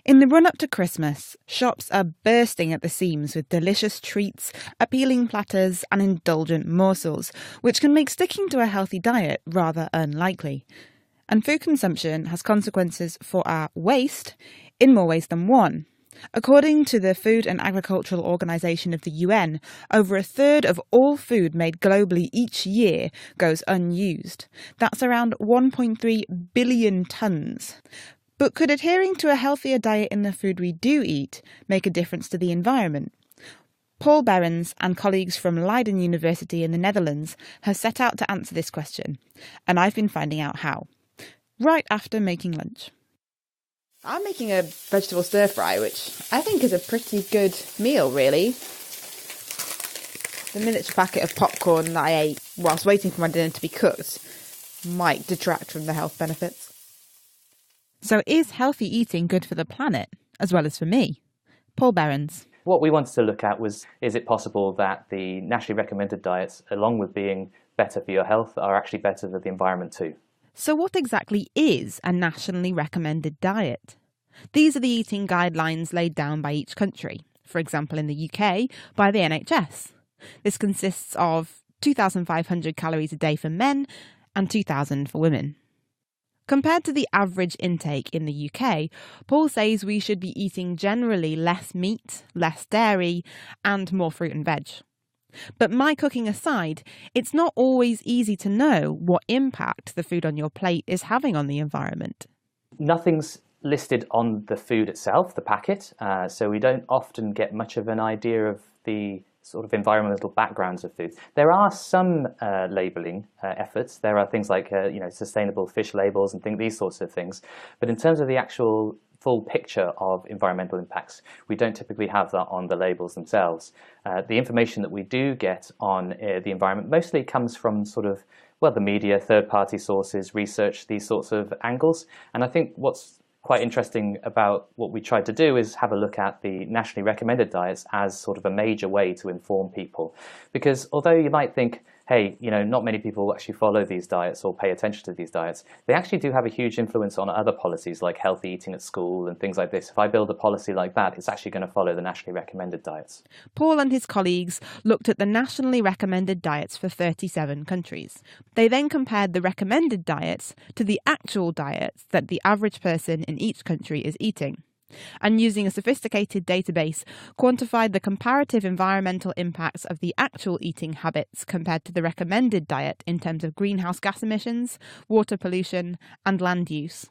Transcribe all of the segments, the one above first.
In the run-up to Christmas, shops are bursting at the seams with delicious treats, appealing platters and indulgent morsels, which can make sticking to a healthy diet rather unlikely. And food consumption has consequences for our waste in more ways than one. According to the Food and Agricultural Organization of the UN, over a third of all food made globally each year goes unused. That's around 1.3 billion tonnes. But could adhering to a healthier diet in the food we do eat make a difference to the environment? Paul Berens and colleagues from Leiden University in the Netherlands have set out to answer this question, and I've been finding out how. Right after making lunch. I'm making a vegetable stir-fry, which I think is a pretty good meal, really. The miniature packet of popcorn that I ate whilst waiting for my dinner to be cooked might detract from the health benefits. So is healthy eating good for the planet, as well as for me? Paul Berens. What we wanted to look at was, is it possible that the nationally recommended diets, along with being better for your health, are actually better for the environment too? So what exactly is a nationally recommended diet? These are the eating guidelines laid down by each country, for example in the UK by the NHS. This consists of 2,500 calories a day for men and 2,000 for women. Compared to the average intake in the UK, Paul says we should be eating generally less meat, less dairy and more fruit and veg. But my cooking aside, it's not always easy to know what impact the food on your plate is having on the environment. Nothing's listed on the food itself, the packet, so we don't often get much of an idea of the sort of environmental backgrounds of food. There are some labelling efforts. There are things like sustainable fish labels and these sorts of things. But in terms of the actual full picture of environmental impacts, we don't typically have that on the labels themselves. The information that we do get on the environment mostly comes from the media, third-party sources, research, these sorts of angles. And I think what's quite interesting about what we tried to do is have a look at the nationally recommended diets as sort of a major way to inform people. Because although you might think, hey, not many people actually follow these diets or pay attention to these diets, they actually do have a huge influence on other policies like healthy eating at school and things like this. If I build a policy like that, it's actually going to follow the nationally recommended diets. Paul and his colleagues looked at the nationally recommended diets for 37 countries. They then compared the recommended diets to the actual diets that the average person in each country is eating, and using a sophisticated database, quantified the comparative environmental impacts of the actual eating habits compared to the recommended diet in terms of greenhouse gas emissions, water pollution, and land use.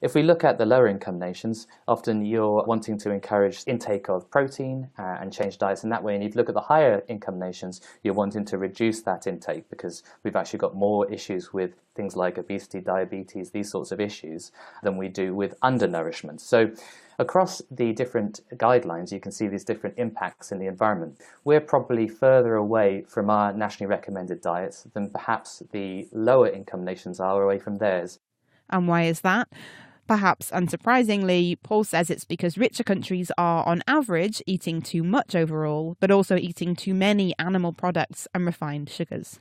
If we look at the lower income nations, often you're wanting to encourage intake of protein and change diets in that way. And if you look at the higher income nations, you're wanting to reduce that intake because we've actually got more issues with things like obesity, diabetes, these sorts of issues than we do with undernourishment. So across the different guidelines, you can see these different impacts in the environment. We're probably further away from our nationally recommended diets than perhaps the lower income nations are away from theirs. And why is that? Perhaps unsurprisingly, Paul says it's because richer countries are, on average, eating too much overall, but also eating too many animal products and refined sugars.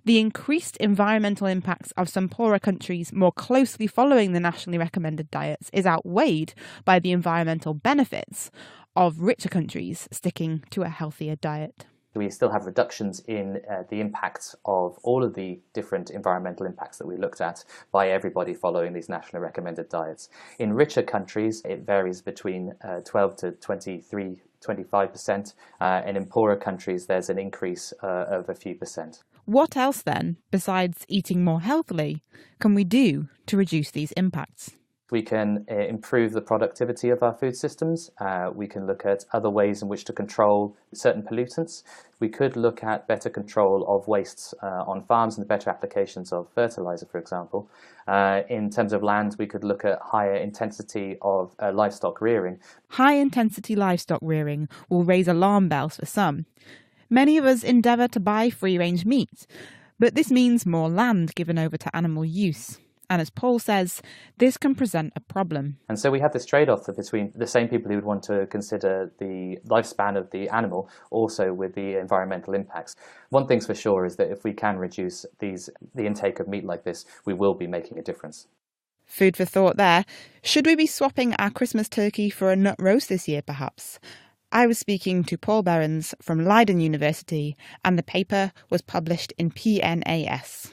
The increased environmental impacts of some poorer countries more closely following the nationally recommended diets is outweighed by the environmental benefits of richer countries sticking to a healthier diet. We still have reductions in the impacts of all of the different environmental impacts that we looked at by everybody following these nationally recommended diets. In richer countries, it varies between 12 to 25%, and in poorer countries, there's an increase of a few percent. What else then, besides eating more healthily, can we do to reduce these impacts? We can improve the productivity of our food systems. We can look at other ways in which to control certain pollutants. We could look at better control of wastes on farms and better applications of fertilizer, for example. In terms of land, we could look at higher intensity of livestock rearing. High-intensity livestock rearing will raise alarm bells for some. Many of us endeavour to buy free-range meat, but this means more land given over to animal use. And as Paul says, this can present a problem. And so we have this trade-off between the same people who would want to consider the lifespan of the animal, also with the environmental impacts. One thing's for sure is that if we can reduce the intake of meat like this, we will be making a difference. Food for thought there. Should we be swapping our Christmas turkey for a nut roast this year, perhaps? I was speaking to Paul Behrens from Leiden University, and the paper was published in PNAS.